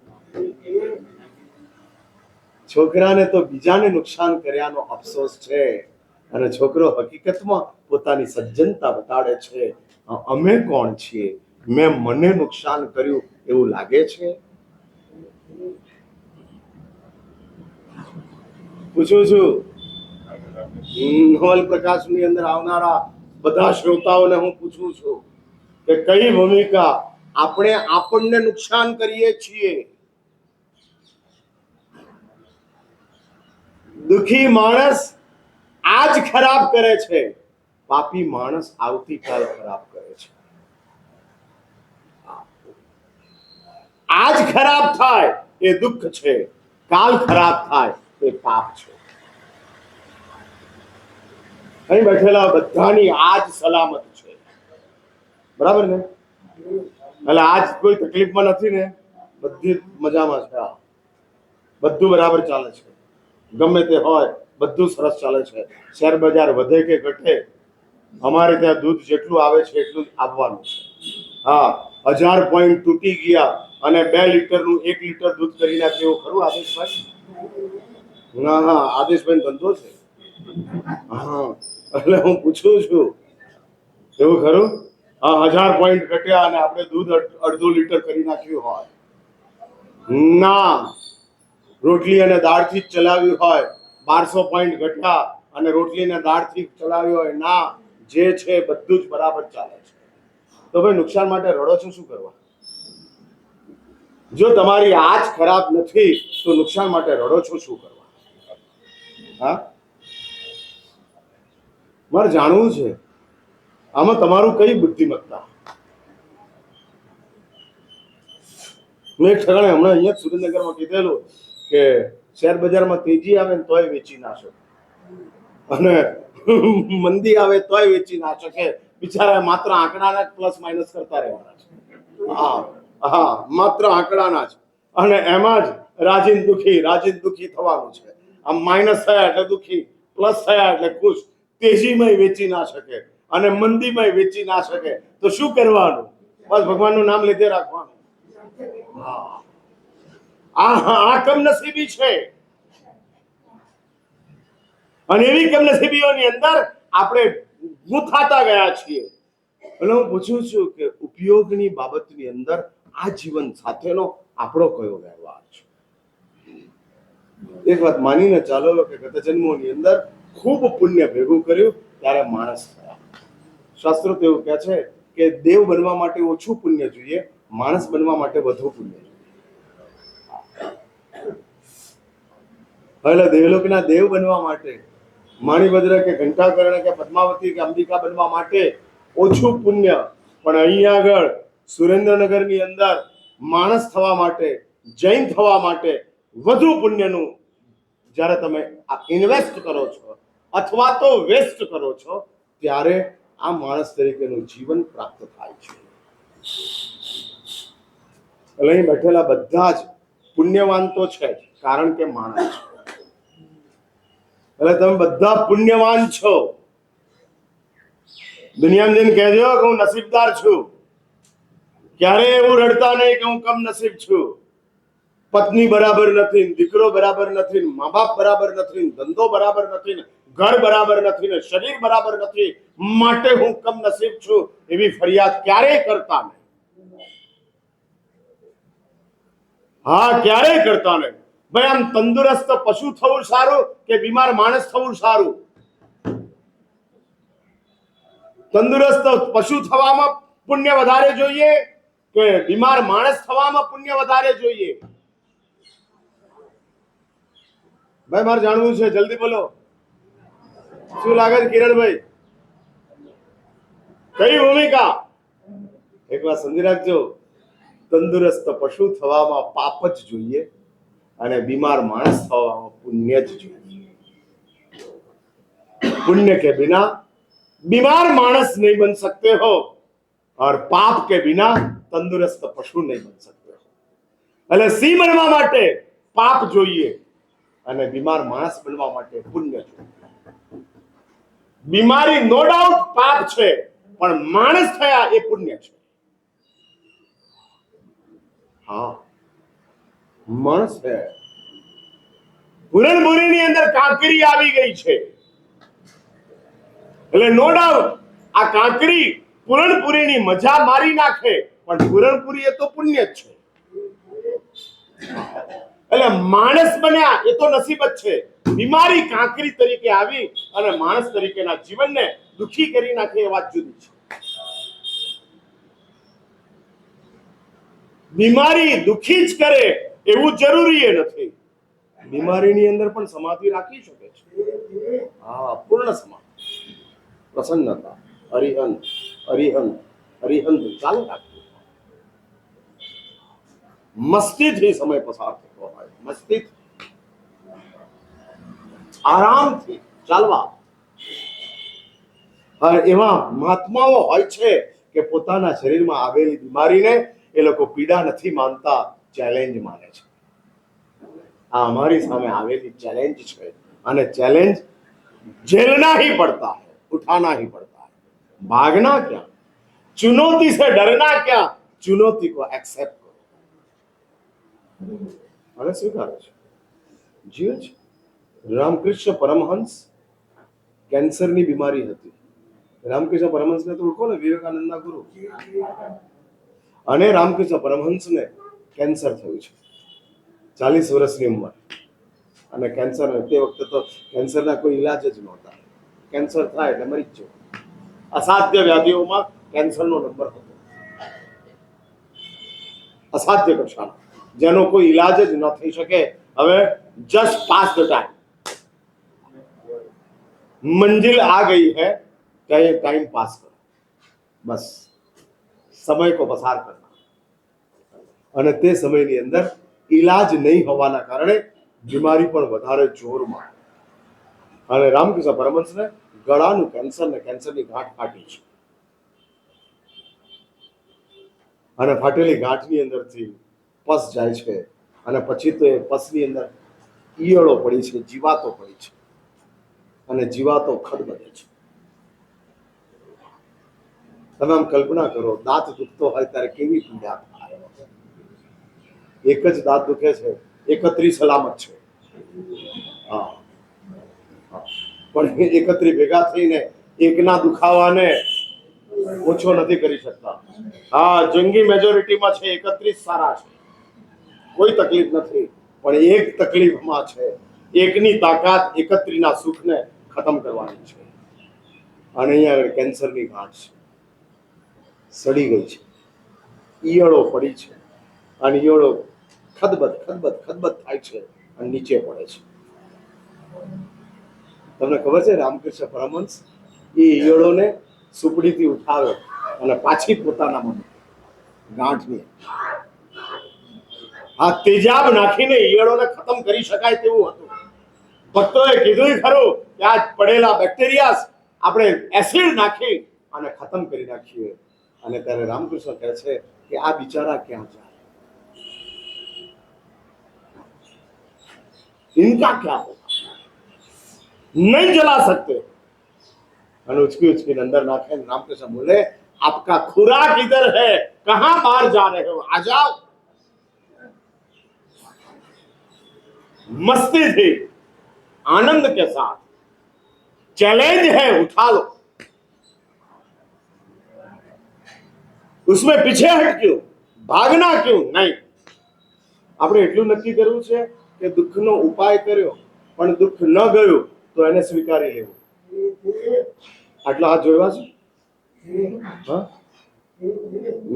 છોકરાને તો બીજાને નુકસાન કર્યાનો અફસોસ છે. અને છોકરો હકીકતમાં પોતાની સજ્જનતા બતાડે છે. અમે કોણ છીએ? મને નુકસાન કર્યું એવું લાગે છે? પૂછું છું. નવલ પ્રકાશની અંદર આવનારા બધા શ્રોતાઓને હું પૂછું છું કે કઈ ભૂમિકા આપણે આપણને નુકસાન કરીએ છીએ? દુખી માણસ આજ ખરાબ કરે છે, પાપી માણસ આવતીકાલ ખરાબ કરે છે. આજ ખરાબ થાય એ દુઃખ છે, કાલ ખરાબ થાય એ પાપ છે. અહીં બેઠેલા બધાની આજ સલામત છે, બરાબર ને? એટલે આજ કોઈ તકલીફમાં નથી ને? બધી મજામાં છે, બધું બરાબર ચાલે છે, ગમે તે હોય બધું સરસ ચાલે છે. શેર બજાર વધે કે ઘટે, અમારે ત્યાં દૂધ જેટલું આવે છે એટલું જ આવવાનું છે. હા, 1000 પોઈન્ટ તૂટી ગયા અને 2 લીટરનું 1 લીટર દૂધ કરી નાખ્યું, એવું ખરું આદેશભાઈ? ના, હા, આદેશભાઈ ધંધો છે. હા, એટલે હું પૂછું છું, એવું ખરું? 1000 પોઈન્ટ ઘટ્યા અને આપણે દૂધ અડધું લીટર કરી નાખ્યું હોય? ના, રોટલી અને દાળથી જ ચલાવ્યું હોય. 1200 પોઈન્ટ ઘટ્યા અને રોટલી અને દાળથી ચલાવ્યું હોય? ના, જે છે બધું જ બરાબર ચાલે છે. તો ભાઈ નુકસાન માટે રડો છો શું કરવા? જો તમારી આજ ખરાબ નથી તો નુકસાન માટે રડો છો શું કરવા? હા, મારે જાણવું છે આમાં તમારું કઈ બુદ્ધિમત્તા. મેં એક ઠેકાણે હમણાં અહીંયા સુરેન્દ્રનગરમાં કીધેલું કે શેર બજારમાં તેજી આવે ને તોય વેચી ના શકે, અને મંદી આવે તોય વેચી ના શકે. બિચારા માત્ર આંકડાના પ્લસ માઇનસ કરતા રહેવાના છે. હા, હા, માત્ર આંકડાના જ. અને એમાં જ રાજીન દુખી થવાનું છે. આમ માઇનસ થયા એટલે દુખી, પ્લસ થયા એટલે ખુશ. તેજીમાં વેચી ના શકે અને મંદીમાં વેચી ના શકે તો શું કરવાનું? બસ ભગવાનનું નામ લીધે રાખવાનું. આ કમનસીબી છે. અને એવી કમનસીબીઓની અંદર આપણે ગૂંથાતા ગયા છીએ. એટલે હું પૂછું છું કે ઉપયોગની બાબતની અંદર આ જીવન સાથેનો આપણો કયો વ્યવહાર છે? એક વાત માનીને ચાલો કે ગત જન્મોની અંદર ખૂબ પુણ્ય ભેગું કર્યું ત્યારે માણસ થયા. શાસ્ત્રો તો એવું કહે છે કે દેવ બનવા માટે ઓછું પુણ્ય જોઈએ, માણસ બનવા માટે વધુ પુણ્ય જોઈએ. એટલે દેવલોકના દેવ બનવા માટે, માણીભદ્ર કે ઘંટાકર્ણ કે પદ્માવતી કે અંબિકા બનવા માટે ઓછું પુણ્ય, પણ અહીંયા આગળ સુરેન્દ્રનગરની અંદર માણસ થવા માટે, જૈન થવા માટે વધુ પુણ્યનું જ્યારે તમે ઇન્વેસ્ટ કરો છો અથવા તો વેસ્ટ કરો છો ત્યારે આ માણસ તરીકેનું જીવન પ્રાપ્ત થાય છે. એટલે અહીં બેઠેલા બધા જ પુણ્યવાન તો છે જ, કારણ કે માણસ છે. એટલે તમે બધા પુણ્યવાન છો. દુનિયામાં જઈને કહેજો કે હું નસીબદાર છું. ક્યારે એવું રડતા નહીં કે હું કમ નસીબ છું, પત્ની બરાબર નથી, દીકરો બરાબર નથી, મા બાપ બરાબર નથી, ધંધો બરાબર નથી, ઘર બરાબર નથી, ને શરીર બરાબર નથી, માટે હું કમ નસીબ છું, એવી ફરિયાદ ક્યારેય કરતા નહીં. હા, ક્યારેય કરતા નહીં. ભાઈ, આમ તંદુરસ્ત પશુ થવું સારું કે બીમાર માણસ થવું સારું? તંદુરસ્ત પશુ થવામાં પુણ્ય વધારે જોઈએ કે બીમાર માણસ થવામાં પુણ્ય વધારે જોઈએ? ભાઈ, મારે જાણવું છે, જલ્દી બોલો. શું લાગે છે કિરણભાઈ? કઈ ભૂમિકા? એક વાર સમજી રાખજો, તંદુરસ્ત પશુ થવામાં પાપ જ જોઈએ અને બીમાર માણસ થવામાં પુણ્ય જ જોઈએ. पुण्य के बिना बीमार मानस नहीं बन सकते हो और पाप के बिना तंदुरुस्त पशु नहीं बन सकते हो. એટલે સિંહ બનવા માટે પાપ જોઈએ અને બીમાર માણસ બનવા માટે પુણ્ય જોઈએ. બીમારી નો ડાઉટ પાપ છે, પણ માણસ થયા એ પુણ્ય છે. હા, માણસ છે. પૂરણપુરીની અંદર કાંકરી આવી ગઈ છે એટલે નો ડાઉટ આ કાંકરી પૂરણપુરીની મજા મારી નાખે, પણ પૂરણપુરી એ તો પુણ્ય જ છે. એટલે માણસ બન્યા એ તો નસીબ જ છે. બીમારી કાંકરી તરીકે આવી અને માણસ તરીકેના જીવનને દુખી કરી નાખે એ વાત જુદી છે. બીમારી દુખી જ કરે એવું જરૂરી એ નથી. બીમારીની અંદર પણ સમાધિ રાખી શકે છે. હા, પૂર્ણ સમાધિ, પ્રસન્નતા, અરિહંત અરિહંત અરિહંત ચાલુ રાખવું. મસ્તીથી સમય પસાર થતો હોય, મસ્તી આરામથી ચાલવા. એવા મહાત્માઓ હોય છે કે પોતાના શરીરમાં આવેલી બીમારીને એ લોકો પીડા નથી માનતા, ચેલેન્જ માને છે. આ અમારી સામે આવેલી चैलेंज છે અને चैलेंज झेलना ही पड़ता है, उठाना ही पड़ता है. भागना क्या, चुनौती से डरना क्या, चुनौती को एक्सेप्ट करो. હવે સ્વીકારો છે, જીવે છે. રામકૃષ્ણ પરમહંસ કેન્સરની બીમારી હતી. રામકૃષ્ણ પરમહંસને તો ઓળખો ને, વિવેકાનંદના ગુરુ. અને રામકૃષ્ણ પરમહંસને કેન્સર થયું છે, 40 વર્ષની ઉંમર. અને કેન્સર તે વખતે તો કેન્સરના કોઈ ઈલાજ જ નહોતા. કેન્સર થાય એટલે મરી જ જવું. અસાધ્ય વ્યાધિઓમાં કેન્સરનો નંબર હતો, અસાધ્ય કક્ષાનો, જેનો કોઈ ઈલાજ જ ન થઈ શકે. હવે જસ્ટ પાસ ધ ટાઈમ, મંजिल आ गई है, क्या टाइम पास करो, बस समय को पसार करना. અને તે સમયની અંદર ઈલાજ નહીં હોવાના કારણે બીમારી પણ વધારે જોરમાં. અને રામકૃષ્ણ પરમહંસને ગળાનું કેન્સર ને કેન્સરની ગાંઠ ફાટી છે. અને ફાટેલી ગાંઠની અંદરથી પસ જાય છે અને પછી તો એ પસની અંદર ઈયળો પડી છે, જીવાતો પડી છે અને જીવાતો ખડબડે છે. તમે આમ કલ્પના કરો, દાંત દુખતો હોય ત્યારે કેવી પીડા થાય. એક જ દાંત દુખે છે, 31 સલામત છે. હા, પણ 31 ભેગા થઈને એકના દુખાવાને ઓછો નથી કરી શકતા. હા, જંગી મેજોરિટીમાં છે, 31 સારા છે, કોઈ તકલીફ નથી, પણ એક તકલીફમાં છે. એકની તાકાત 31ના સુખને ખતમ કરવાની છે. અને અહીંયા આગળ કેન્સરની ગાંઠ છે, સડી ગઈ છે, ઈયળો પડી છે, અને ઈયળો ખદબદ ખદબદ ખદબદ થાય છે અને નીચે પડે છે. તમને ખબર છે, રામકૃષ્ણ પરમહંસ એ ઈયળોને સુપડીથી ઉઠાવે અને પાછી પોતાના મન ગાંઠની આ તેજાબ નાખીને ઈયળોને ખતમ કરી શકાય તેવું હતું. ભક્તોએ કીધું ખરું કે આ પડેલા બેક્ટેરિયા આપણે એસિડ નાખી અને ખતમ કરી નાખીએ. અને ત્યારે રામકૃષ્ણ કહે છે કે આ બિચારા ક્યાં જાય, इनका क्या होगा, नहीं जला सकते. અને ઉચકી ઉચकीને અંદર નાખે. रामकृष्ण बोले आपका खुराक इधर है, कहां बाहर जा रहे हो, आ जाओ. मस्ती थी, आनंद के साथ, चैलेंज है, उठा लो. उसमें पीछे हट क्यों, भागना क्यों नहीं. આપણે એટલું નક્કી કરવું છે કે દુઃખનો ઉપાય કર્યો પણ દુઃખ ન ગયું તો એને સ્વીકારી લેવું. આટલા હાથ જોડવા છે. હા,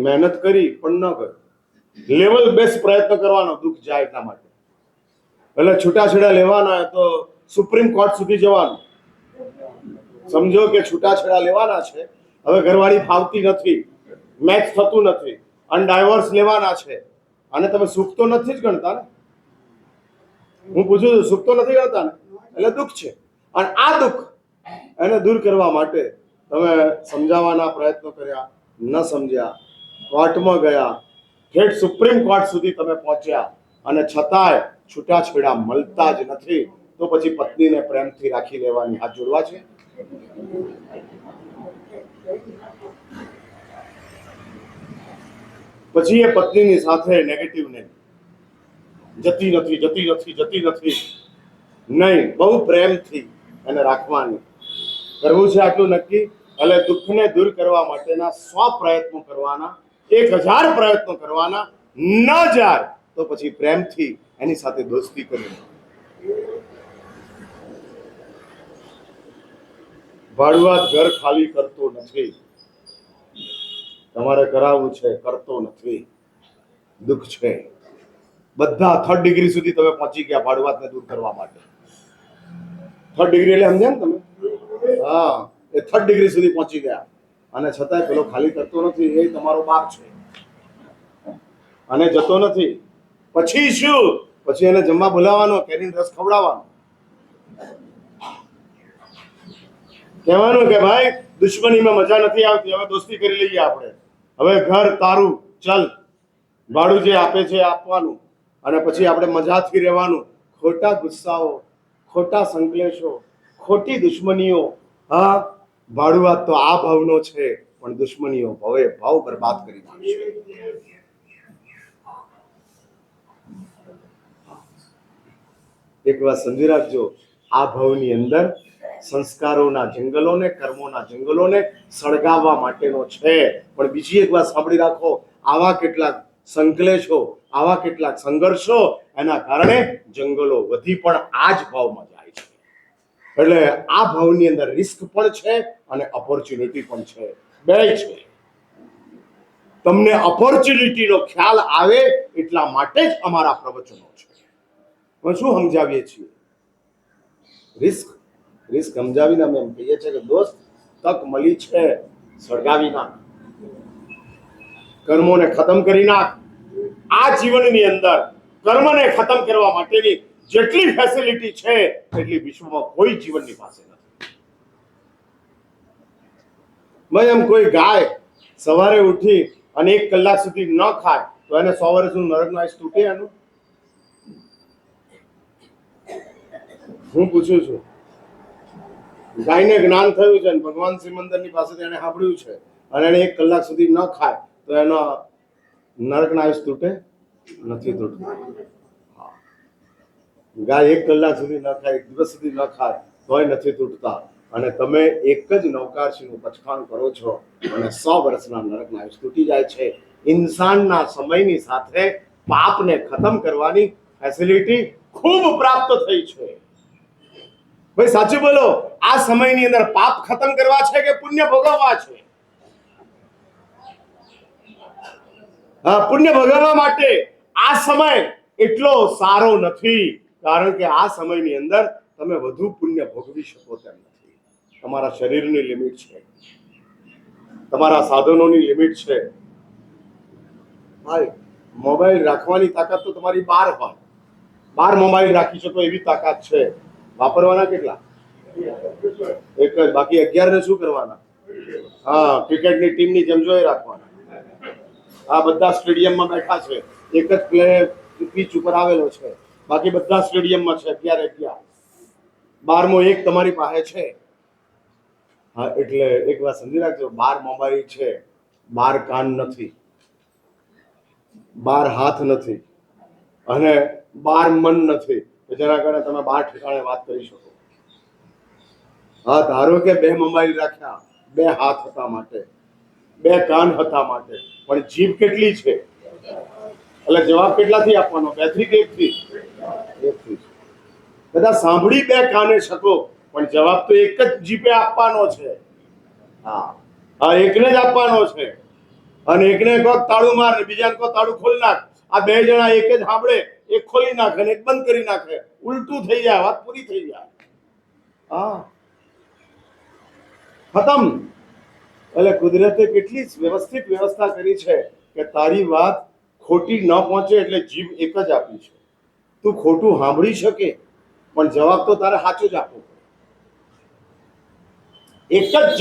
મહેનત કરી પણ ન ગયું, લેવલ બેસ્ટ પ્રયત્ન કરવાનો દુઃખ જાય એટલા માટે. એટલે છૂટાછેડા લેવાના તો સુપ્રીમ કોર્ટ સુધી જવાનું. સમજો કે છૂટાછેડા લેવાના છે, હવે ઘરવાળી ફાવતી નથી, મેચ થતું નથી, અને ડાયવોર્સ લેવાના છે, અને તમે સુખ તો નથી જ ગણતા ને. હું પૂછું છું, સુખ તો નથી ગણતા ને, એટલે દુઃખ છે. અને આ દુઃખ એને દૂર કરવા માટે તમે સમજાવવાના પ્રયત્નો કર્યા, ન સમજ્યા, કોર્ટમાં ગયા, ઠેઠ સુપ્રીમ કોર્ટ સુધી તમે પહોંચ્યા, અને છતાંય છૂટાછેડા મળતા જ નથી. તો પછી પત્નીને પ્રેમથી રાખી લેવાની. હાથ જોડવા છે. પછી એ પત્નીની સાથે નેગેટિવ ને જતી નથી જતી નથી જતી નથી નહીં, બહુ પ્રેમથી એને રાખવાની. કરવું છે આટલું નક્કી. એટલે દુઃખને દૂર કરવા માટેના 100 પ્રયત્નો કરવાના, 1000 પ્રયત્નો કરવાના. ન જાય તો પછી પ્રેમથી એની સાથે દોસ્તી કરવી. ભાડુઆત ઘર ખાલી કરતો નથી, તમારે કરાવવું છે, કરતો નથી. દુઃખ છે. બધા 3rd ડિગ્રી સુધી તમે પહોંચી ગયા ભાડુઆતને દૂર કરવા માટે. 3rd ડિગ્રી એટલે સમજ્યા ને તમે? હા, એ 3rd ડિગ્રી સુધી પહોંચી ગયા, અને છતાંય પેલો ખાલી કરતો નથી. એ તમારો બાપ છે અને જતો નથી. પછી શું? પછી એને જમવા બોલાવવાનો, કેરીનો રસ ખવડાવવાનો, કહેવાનું કે ભાઈ દુશ્મનીમાં મજા નથી આવતી, હવે દોસ્તી કરી લઈએ આપણે. હવે ઘર તારું, ચલ, ભાડું જે આપે છે આપવાનું, અને પછી આપણે મજાથી રહેવાનું. ખોટા ગુસ્સાઓ, ખોટા સંકલેશો, ખોટી દુશ્મનીઓ. હા, ભાડુઆત તો આ ભાવનો છે, પણ દુશ્મનીઓ ભવે ભાવ બરબાદ કરી નાખશે. એક વાત સમજી રાખજો, આ ભાવની અંદર સંસ્કારોના જંગલોને, કર્મોના જંગલોને સળગાવવા માટેનો છે. પણ બીજી એક વાત સાંભળી રાખો, આવા કેટલાક સંકલેશો, આવા કેટલાક સંઘર્ષો, એના કારણે જંગલો વધી પણ આ જ ભાવમાં જાય છે. એટલે આ ભાવની અંદર રિસ્ક પણ છે અને ઓપોર્ચ્યુનિટી પણ છે, બે છે. તમને ઓપોર્ચ્યુનિટીનો ખ્યાલ આવે એટલા માટે જ અમારા પ્રવચનો છે. પણ શું સમજાવીએ છીએ? રિસ્ક સમજાવીને અમે એમ કહીએ છીએ કે દોસ્ત, તક મળી છે, સળગાવી નાખ, કર્મોને ખતમ કરી નાખ. આ જીવનની અંદર કર્મને ખતમ કરવા માટેની જેટલી ફેસિલિટી છે એટલી વિશ્વમાં કોઈ જીવનની પાસે નથી. ભાઈ, એમ કોઈ ગાય સવારે ઉઠી અને 1 કલાક સુધી ન ખાય તો એને 100 વર્ષનું નરકનું આયુષ તૂટે એનું? હું પૂછું છું, ગાયને જ્ઞાન થયું છે, ભગવાન સિમંદરની પાસેથી એને સાંભળ્યું છે, અને એને 1 કલાક સુધી ન ખાય તો એનો નરકના આયુષ તૂટે? નથી તૂટતું. ગાય 1 કલાક સુધી ન ખાય, 1 દિવસ સુધી ન ખાય તો તોય નથી તૂટતા, અને તમે એક જ નવકારશીનું પચખાણ કરો છો અને 100 વર્ષના નરકના આયુષ તૂટી જાય છે. ઇન્સાનના સમયની સાથે પાપને ખતમ કરવાની ફેસિલિટી ખૂબ પ્રાપ્ત થઈ છે. ભાઈ સાચું બોલો, આ સમયની અંદર પાપ ખતમ કરવા છે કે પુણ્ય ભોગવવા છે? હા, પુણ્ય ભોગવવા માટે આ સમય એટલો સારો નથી, કારણ કે આ સમયની અંદર તમે વધુ પુણ્ય ભોગવી શકો તેમ નથી. તમારા શરીરની લિમિટ છે, તમારા સાધનોની લિમિટ છે. ભાઈ, મોબાઈલ રાખવાની તાકાત તો તમારી 12 હોય, 12 મોબાઈલ રાખી શકો એવી તાકાત છે. વાપરવાના કેટલા? એક જ. બાકી 11 ને શું કરવાના? હા, ક્રિકેટની ટીમની જેમ જોઈ રાખવાના. આ બધા સ્ટેડિયમમાં બેઠા છે, એક જ પ્લેયર પીચ ઉપર આવેલો છે, બાકી બધા સ્ટેડિયમમાં છે 11. 12મો એક તમારી પાસે છે. હા, એટલે એક વાત સમજી રાખજો, 12 મોબાઈલ છે, 12 કાન નથી, 12 હાથ નથી, અને 12 મન નથી, જેના કારણે તમે 12 ઠેકાણે વાત કરી શકો. હા, ધારો કે 2 મોબાઈલ રાખ્યા, 2 હાથ હતા માટે, 2 કાન હતા માટે, પણ જીભ કેટલી છે? એટલે જવાબ કેટલાથી આપવાનો? 2 થી કે 1 થી? 1 થી. બધા સાંભળી 2 કાને શકો, પણ જવાબ તો એક જ જીભે આપવાનો છે. હા, હા, એકને જ આપવાનો છે. અને એકને કહો તાળું માર, બીજાને કહો તાળું ખોલ નાખ. આ 2 જણા એક જ સાંભળે, એક ખોલી નાખે અને એક બંધ કરી નાખે, ઉલટું થઈ જાય, વાત પૂરી થઈ જાય. હા, ખતમ. એટલે કુદરતે કેટલી વ્યવસ્થિત વ્યવસ્થા કરી છે કે તારી વાત ખોટી ન પહોંચે એટલે જીભ એક જ આપી છે. તું ખોટું સાંભળી શકે, પણ જવાબ તો તારે સાચો જ આપવો પડે. એક જ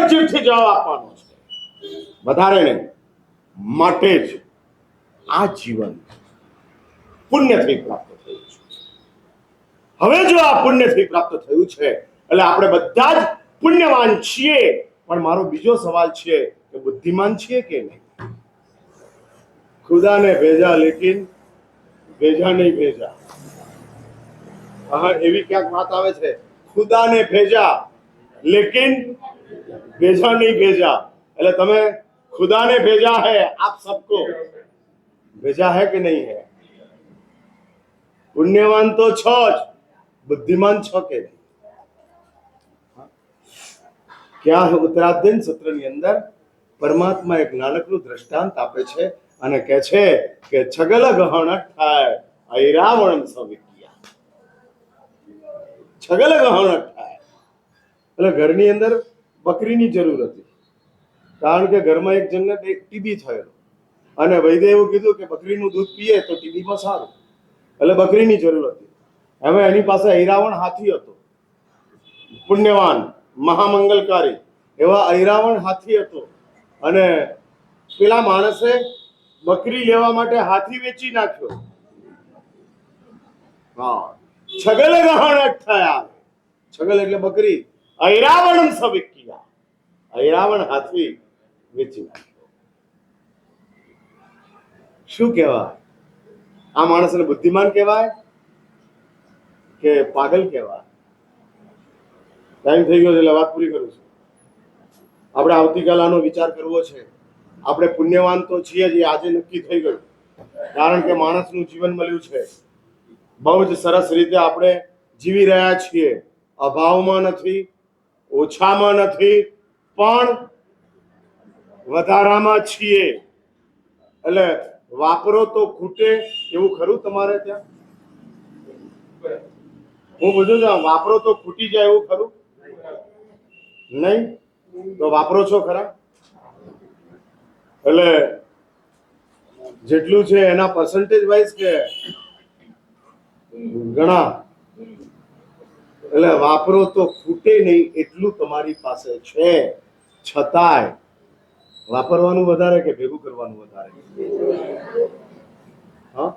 જીભથી જવાબ આપવાનો છે, વધારે નહીં. માટે જ આ જીવન પુણ્યથી પ્રાપ્ત થયું છે. હવે જો આ પુણ્યથી પ્રાપ્ત થયું છે એટલે આપણે બધા જ પુણ્યવાન છીએ. પણ મારો બીજો સવાલ છે કે બુદ્ધિમાન છીએ કે નહીં? खुदा ने भेजा लेकिन भेजा नहीं भेजा. હા, એવી ક્યાંક વાત આવે છે, ખુદા ને ભેજા લેકિન भेजा नहीं भेजा. એટલે તમે खुदा ने भेजा है, आप सबको भेजा है कि नहीं है? પુણ્યવાન તો છો જ, બુદ્ધિમાન છો કે નહીં? ક્યાં ઉત્તરાધ્યન સત્રની અંદર પરમાત્મા એક નાનકડું દ્રષ્ટાંત આપે છે અને કહે છે કે છગલ ગહણ થાય ઐરાવણ સવિક્યા. છગલ ગહણ થાય એટલે ઘરની અંદર બકરીની જરૂર હતી, કારણ કે ઘરમાં એક જણને ટીબી થયેલો, અને વૈદ્ય એવું કીધું કે બકરીનું દૂધ પીએ તો ટીબીમાં સારું, એટલે બકરીની જરૂર હતી. હવે એની પાસે ઐરાવણ હાથી હતો, પુણ્યવાન મહામંગલકારી એવા ઐરાવણ હાથી હતો, અને પેલા માણસે બકરી લેવા માટે હાથી વેચી નાખ્યો. હા, છગલ ગહણ થયા. છગલ એટલે બકરી, ઐરાવણ સવિક્યા, ઐરાવણ હાથી વેચી નાખ્યો. શું કહેવાય? આ માણસને બુદ્ધિમાન કહેવાય કે પાગલ કહેવાય? ટાઈમ થઈ ગયો છે એટલે વાત પૂરી કરું છું. આપણે આવતીકાલ આનો વિચાર કરવો છે. આપણે પુણ્યવાન તો છીએ જ, આજે નક્કી થઈ ગયું, કારણ કે માણસનું જીવન મળ્યું છે. બહુ જ સરસ રીતે આપણે જીવી રહ્યા છીએ, અભાવમાં નથી, ઓછામાં નથી, પણ વધારામાં છીએ. એટલે વાપરો તો ખૂટે એવું ખરું તમારે ત્યાં? હું પૂછું છું, વાપરો તો ખૂટી જાય એવું ખરું? નહીં? તો વાપરો છો ખરા? એટલે જેટલું છે એના પર્સન્ટેજ વાઇઝ કે ઘણા? એટલે વાપરો તો ખૂટે નહીં એટલું તમારી પાસે છે, છતાંય વાપરવાનું વધારે કે ભેગું કરવાનું વધારે? હા,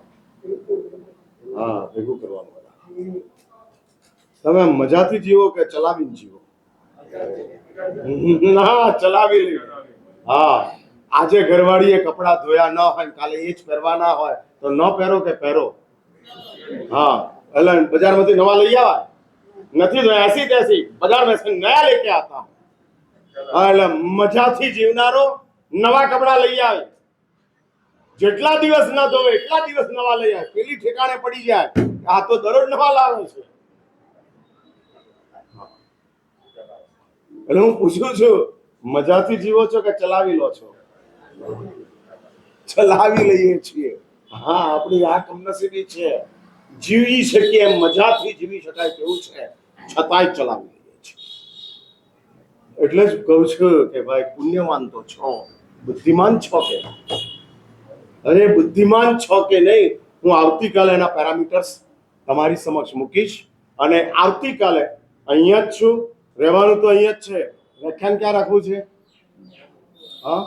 હા, ભેગું કરવાનું વધારે. તમે મજાથી જીવો કે ચલાવીને જીવો? ના, ચલાવી લેવું. હા, આજે ઘરવાળીએ કપડા ધોયા ન હોય, કાલે એ જ પહેરવાના હોય તો ન પહેરો કે પહેરો? હા, એટલે બજારમાંથી નવા લઈ આવા, નથી तो ऐसी तैसी बाजार में से नया लेके आता हूं। એટલે મજાથી જીવનારો નવા કપડા લઈ આવે, જેટલા દિવસ ના ધોવે એટલા દિવસ નવા લઈ આવે, પેલી ઠેકાણે પડી જાય આ તો દરરોજ નવા લાવે છે। એટલે હું પૂછું છું, મજાથી જીવો છો કે ચલાવી લો છો? ચલાવી લઈએ છીએ। હા, આપણી આ કમનસીબી છે, જીવી શકીએ એમ મજાથી જીવી શકાય તેવું છે, છતાંય ચલાવી લઈએ છીએ। એટલે જ કહું છું કે ભાઈ પુણ્યવાન તો છો, બુદ્ધિમાન છો કે? અરે બુદ્ધિમાન છો કે નહીં, હું આવતીકાલે એના પેરામીટર્સ તમારી સમક્ષ મૂકીશ। અને આવતીકાલે અહીંયા જ છું, રહેવાનું તો અહીંયા જ છે, વ્યાખ્યાન ક્યાં રાખવું છે? હા,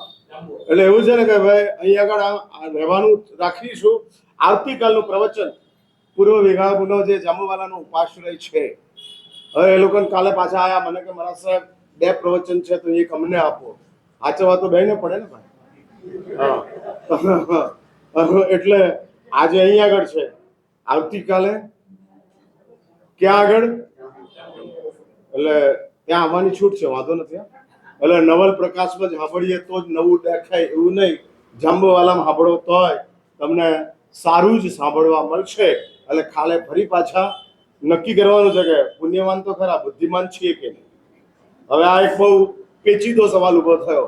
એટલે એવું છે ને કે ભાઈ અહીંયા આગળ રહેવાનું રાખીશું। આવતીકાલનું પ્રવચન પૂર્વ વિભાગનો જે જાંબુવાલાનો ઉપાશ્રય છે, હવે એ લોકોને કાલે પાછા આયા, મને કે મારા સાહેબ 2 પ્રવચન છે તો એક અમને આપો। આચવા તો બેને પડે ને ભાઈ। હા, એટલે આજે અહીં આગળ છે, આવતીકાલે ક્યાં આગળ? એટલે ત્યાં આવવાની છૂટ છે, વાંધો નથી। એટલે નવલ પ્રકાશમાં જ સાંભળીએ તો જ નવું દેખાય એવું નહીં, જાંબુવાલામાં સાંભળો તોય તમને સારું જ સાંભળવા મળશે। એટલે કાલે ફરી પાછા નક્કી કરવાનું છે કે પુણ્યવાન તો ખરા, બુદ્ધિમાન છીએ કે નહીં। હવે આ એક બહુ પેચીદો સવાલ ઉભો થયો।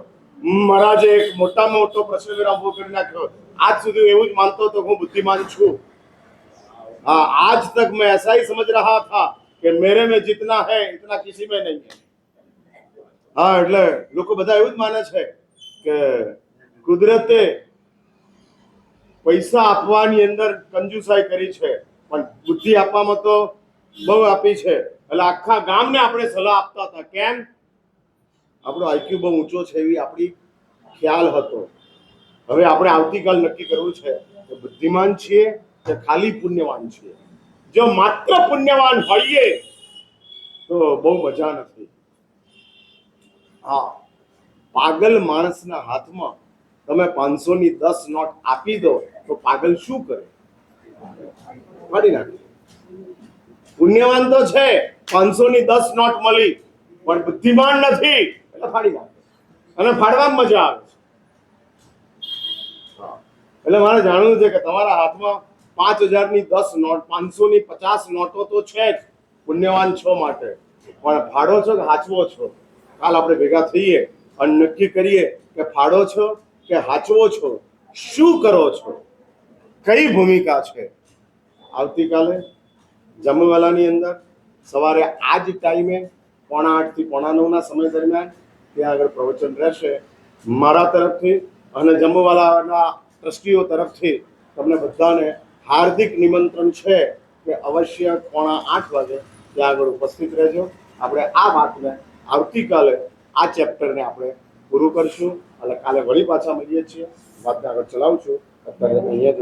મહારાજે એક મોટામાં મોટો પ્રશ્ન ઉભો કરી નાખ્યો। આજ સુધી એવું જ માનતો હતો હું बुद्धिमान છું। हाँ, आज तक मैं ऐसा ही समझ रहा था कि मेरे में जितना है इतना किसी में नहीं है। हाँ, એટલે લોકો બધા એવું જ માને છે કે કુદરતે પૈસા આપવાની અંદર કંજુસાઈ કરી છે, પણ બુદ્ધિ આપવામાં તો બહુ આપી છે। એટલે આખા ગામને આપણે સલાહ આપતા હતા, કેમ? આપણો આઈક્યુ બહુ ઊંચો છે એવી આપણી ખ્યાલ હતો। હવે આપણે આવતીકાલ નક્કી કરવું છે કે બુદ્ધિમાન છીએ કે ખાલી પુણ્યવાન છીએ। જો માત્ર પુણ્યવાન હોઈએ તો બહુ મજા નથી। હા, પાગલ માણસના હાથમાં તમે 500ની 10 નોટ આપી દો તો પાગલ શું કરે? ફાડી નાખે। પુણ્યવાન તો છે, 500ની 10 નોટ મળી, પણ બુદ્ધિમાન નથી એટલે ફાડી નાખે, અને ફાડવામાં મજા આવે છે। એટલે મારે જાણવું છે કે તમારા હાથમાં 5000ની 10 નોટ, 500ની 50 નોટો તો છે જ, પુણ્યવાન છો માટે, પણ ફાડો છો કે હાચવો છો? કાલ આપણે ભેગા થઈએ અને નક્કી કરીએ કે ફાડો છો કે હાચવો છો, શું કરો છો, કઈ ભૂમિકા છે। આવતીકાલે જાંબુવાલાની અંદર સવારે આ જ ટાઈમે 8:45 થી 9:45ના સમય દરમિયાન ત્યાં આગળ પ્રવચન રહેશે। મારા તરફથી અને જાંબુવાલાના ટ્રસ્ટીઓ તરફથી તમને બધાને હાર્દિક નિમંત્રણ છે કે અવશ્ય 8:45 વાગે ત્યાં આગળ ઉપસ્થિત રહેજો। આપણે આ વાતને આવતીકાલે આ ચેપ્ટરને આપણે પૂરું કરશું અને કાલે વળી પાછા મળીએ છીએ, વાતને આગળ ચલાવશું। અત્યારે અહીંયા જ